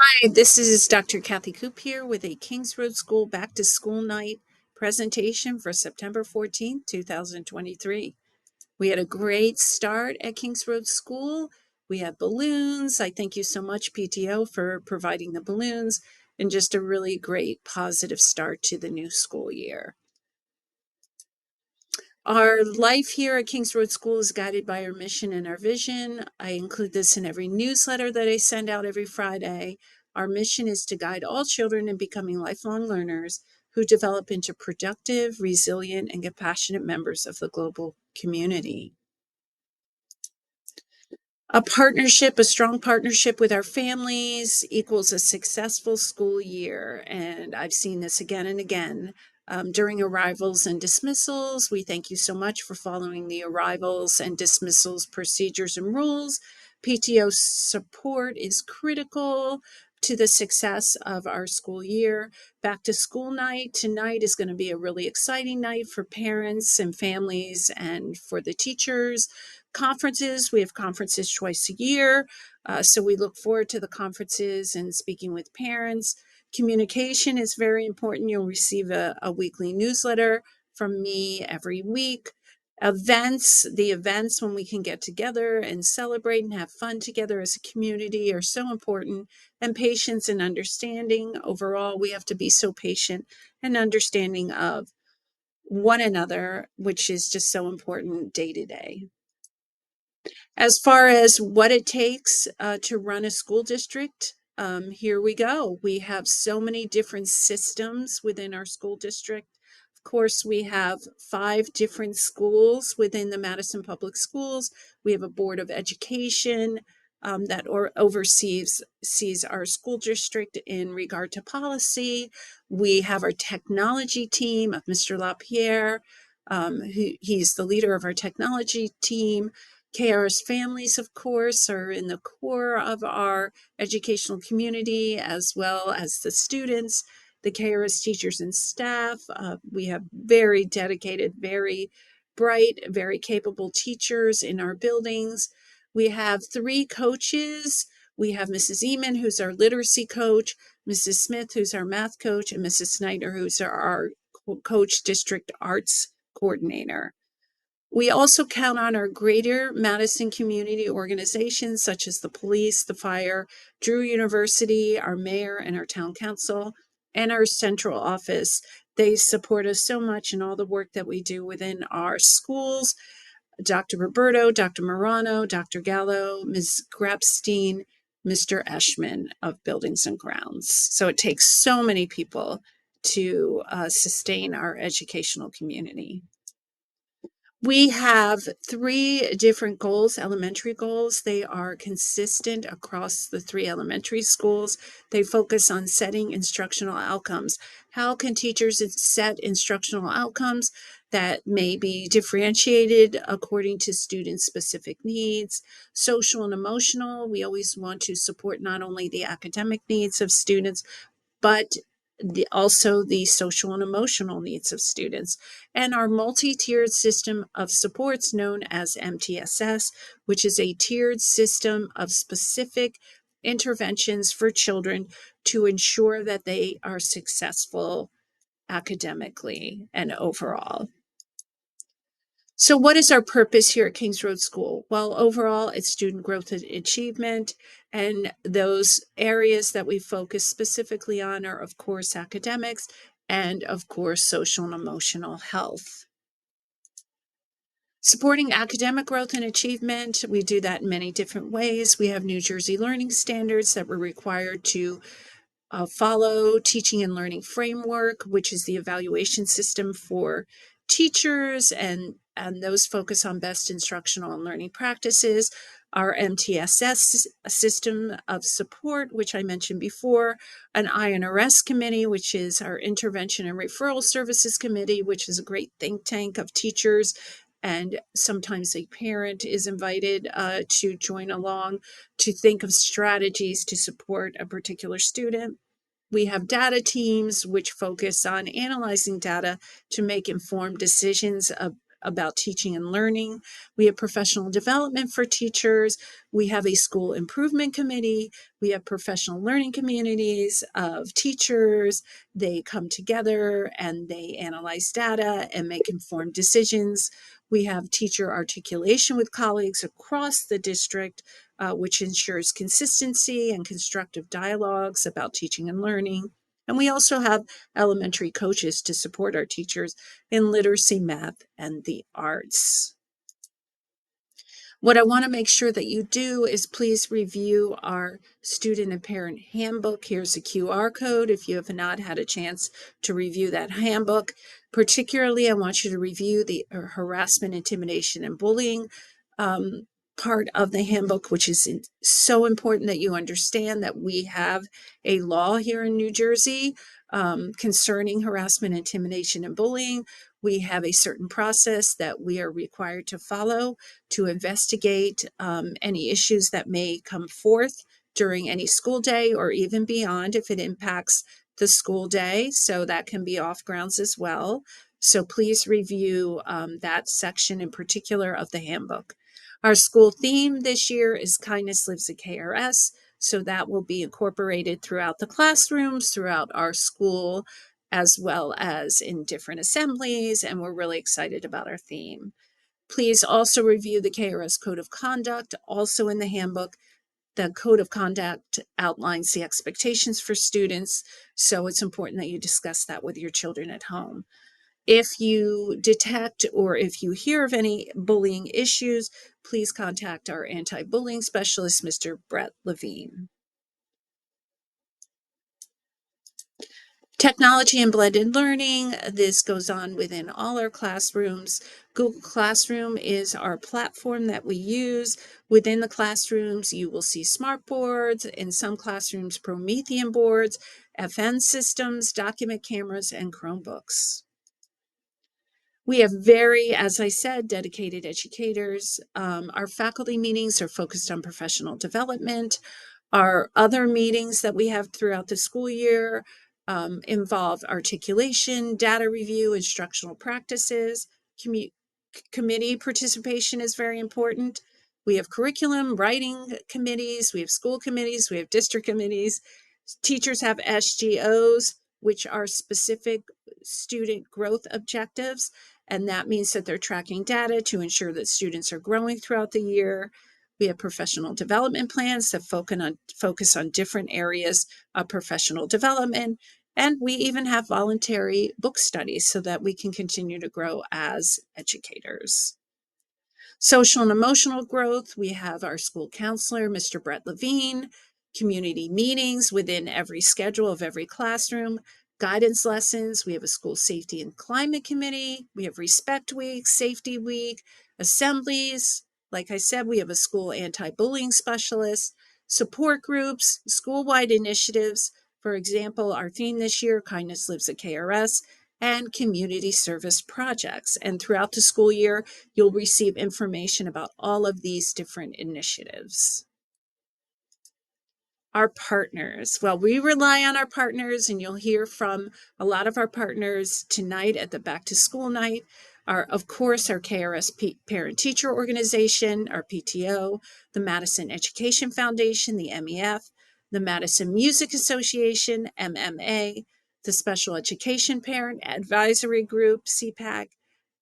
Hi, this is Dr. Kathy Koop here with a Kings Road School Back to School Night presentation for September 14th, 2023. We had a great start at Kings Road School. We had balloons. I thank you so much, PTO, for providing the balloons, and just a really great positive start to the new school year. Our life here at Kings Road School is guided by our mission and our vision. I include this in every newsletter that I send out every Friday. Our mission is to guide all children in becoming lifelong learners who develop into productive, resilient, and compassionate members of the global community. A strong partnership with our families equals a successful school year. And I've seen this again and again. During arrivals and dismissals, we thank you so much for following the arrivals and dismissals procedures and rules. PTO support is critical to the success of our school year. Back to school night tonight is going to be a really exciting night for parents and families and for the teachers. Conferences, we have conferences twice a year. So we look forward to the conferences and speaking with parents. Communication is very important. You'll receive a weekly newsletter from me every week. The events when we can get together and celebrate and have fun together as a community are so important. And patience and understanding. Overall, we have to be so patient and understanding of one another, which is just so important day to day. As far as what it takes to run a school district, here we go. We have so many different systems within our school district. Of course, we have 5 different schools within the Madison Public Schools. We have a Board of Education that oversees our school district in regard to policy. We have our technology team of Mr. LaPierre. He's the leader of our technology team. KR's families, of course, are in the core of our educational community, as well as the students, the KR's teachers and staff. We have very dedicated, very bright, very capable teachers in our buildings. We have 3 coaches. We have Mrs. Eman, who's our literacy coach, Mrs. Smith, who's our math coach, and Mrs. Snyder, who's our coach district arts coordinator. We also count on our greater Madison community organizations such as the police, the fire, Drew University, our mayor, and our town council, and our central office. They support us so much in all the work that we do within our schools. Dr. Roberto, Dr. Morano, Dr. Gallo, Ms. Grabstein, Mr. Eschman of Buildings and Grounds. So it takes so many people to sustain our educational community. We have 3 different goals, elementary goals. They are consistent across the 3 elementary schools. They focus on setting instructional outcomes. How can teachers set instructional outcomes that may be differentiated according to student-specific needs? Social and emotional, we always want to support not only the academic needs of students, but also the social and emotional needs of students. And our multi-tiered system of supports known as MTSS, which is a tiered system of specific interventions for children to ensure that they are successful academically and overall. So what is our purpose here at Kings Road School? Well, overall, it's student growth and achievement. And those areas that we focus specifically on are, of course, academics and, of course, social and emotional health. Supporting academic growth and achievement, we do that in many different ways. We have New Jersey learning standards that we're required to follow, teaching and learning framework, which is the evaluation system for teachers, and those focus on best instructional and learning practices. Our MTSS system of support, which I mentioned before, an INRS committee, which is our Intervention and Referral Services Committee, which is a great think tank of teachers, and sometimes a parent is invited to join along to think of strategies to support a particular student. We have data teams which focus on analyzing data to make informed decisions about teaching and learning. We have professional development for teachers. We have a school improvement committee. We have professional learning communities of teachers. They come together and they analyze data and make informed decisions. We have teacher articulation with colleagues across the district, which ensures consistency and constructive dialogues about teaching and learning. And we also have elementary coaches to support our teachers in literacy, math, and the arts. What I want to make sure that you do is please review our student and parent handbook. Here's a QR code if you have not had a chance to review that handbook. Particularly, I want you to review the harassment, intimidation, and bullying part of the handbook, which is so important that you understand that we have a law here in New Jersey concerning harassment, intimidation, and bullying. We have a certain process that we are required to follow to investigate any issues that may come forth during any school day or even beyond if it impacts the school day. So that can be off grounds as well. So please review that section in particular of the handbook. Our school theme this year is Kindness Lives at KRS. So that will be incorporated throughout the classrooms, throughout our school, as well as in different assemblies. And we're really excited about our theme. Please also review the KRS Code of Conduct, also in the handbook. The Code of Conduct outlines the expectations for students, so it's important that you discuss that with your children at home. If you detect or if you hear of any bullying issues, please contact our anti-bullying specialist, Mr. Brett Levine. Technology and blended learning, this goes on within all our classrooms. Google Classroom is our platform that we use. Within the classrooms, you will see smart boards, in some classrooms, Promethean boards, FN systems, document cameras, and Chromebooks. We have very, as I said, dedicated educators. Our faculty meetings are focused on professional development. Our other meetings that we have throughout the school year involve articulation, data review, instructional practices. Committee participation is very important. We have curriculum, writing committees, we have school committees, we have district committees. Teachers have SGOs, which are specific student growth objectives. And that means that they're tracking data to ensure that students are growing throughout the year. We have professional development plans that focus on different areas of professional development. And we even have voluntary book studies so that we can continue to grow as educators. Social and emotional growth, we have our school counselor, Mr. Brett Levine, community meetings within every schedule of every classroom, guidance lessons, we have a school safety and climate committee, we have respect week, safety week, assemblies. Like I said, we have a school anti-bullying specialist, support groups, school-wide initiatives. For example, our theme this year, Kindness Lives at KRS, and community service projects. And throughout the school year, you'll receive information about all of these different initiatives. Our partners. Well, we rely on our partners, and you'll hear from a lot of our partners tonight at the back to school night. Of course, our KRS Parent Teacher Organization, our PTO, the Madison Education Foundation, the MEF, the Madison Music Association, MMA, the Special Education Parent Advisory Group, CPAC,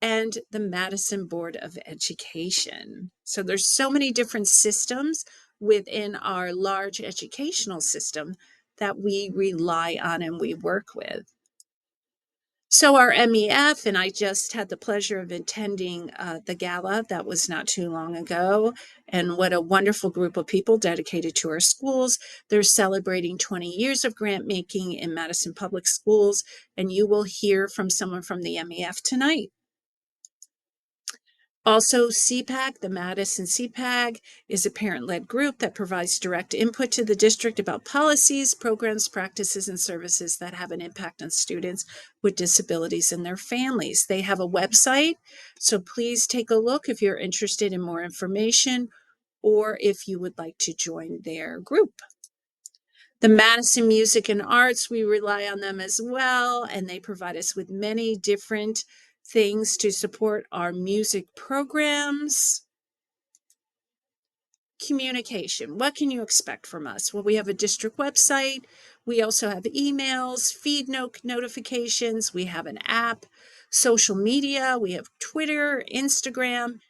and the Madison Board of Education. So there's so many different systems within our large educational system that we rely on and we work with. So our MEF, and I just had the pleasure of attending the gala that was not too long ago, and what a wonderful group of people dedicated to our schools. They're celebrating 20 years of grant making in Madison Public Schools, and you will hear from someone from the MEF tonight. Also, CPAC, the Madison CPAC, is a parent-led group that provides direct input to the district about policies, programs, practices, and services that have an impact on students with disabilities and their families. They have a website, so please take a look if you're interested in more information or if you would like to join their group. The Madison Music and Arts, we rely on them as well, and they provide us with many different things to support our music programs. Communication. What can you expect from us? Well, we have a district website. We also have emails, feed notifications. We have an app, social media. We have Twitter, Instagram,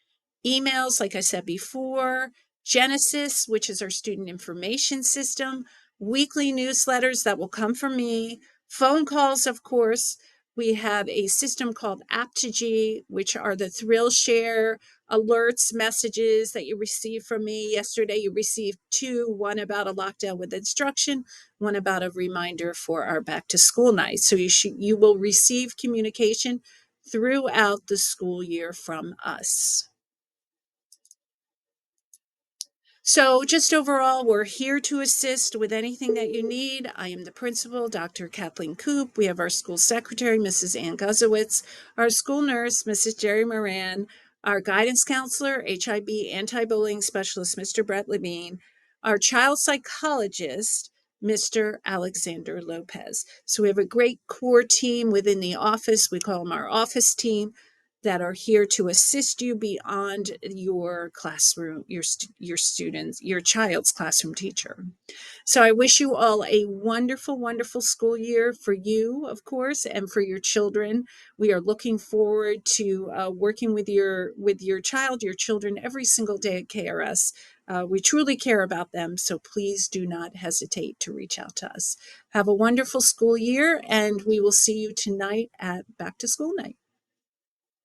emails, like I said before, Genesis, which is our student information system, weekly newsletters that will come from me, phone calls, of course. We have a system called Aptogy, which are the thrill share alerts, messages that you receive from me. Yesterday, you received two, one about a lockdown with instruction, one about a reminder for our back to school night. So you will receive communication throughout the school year from us. So, just overall, we're here to assist with anything that you need. I am the principal, Dr. Kathleen Koop. We have our school secretary, Mrs. Ann Guzowitz, our school nurse, Mrs. Jerry Moran, our guidance counselor, HIB anti-bullying specialist, Mr. Brett Levine, our child psychologist, Mr. Alexander Lopez. So, we have a great core team within the office. We call them our office team that are here to assist you beyond your classroom, your students, your child's classroom teacher. So I wish you all a wonderful, wonderful school year for you, of course, and for your children. We are looking forward to working with your child, your children, every single day at KRS. We truly care about them, so please do not hesitate to reach out to us. Have a wonderful school year, and we will see you tonight at Back to School Night.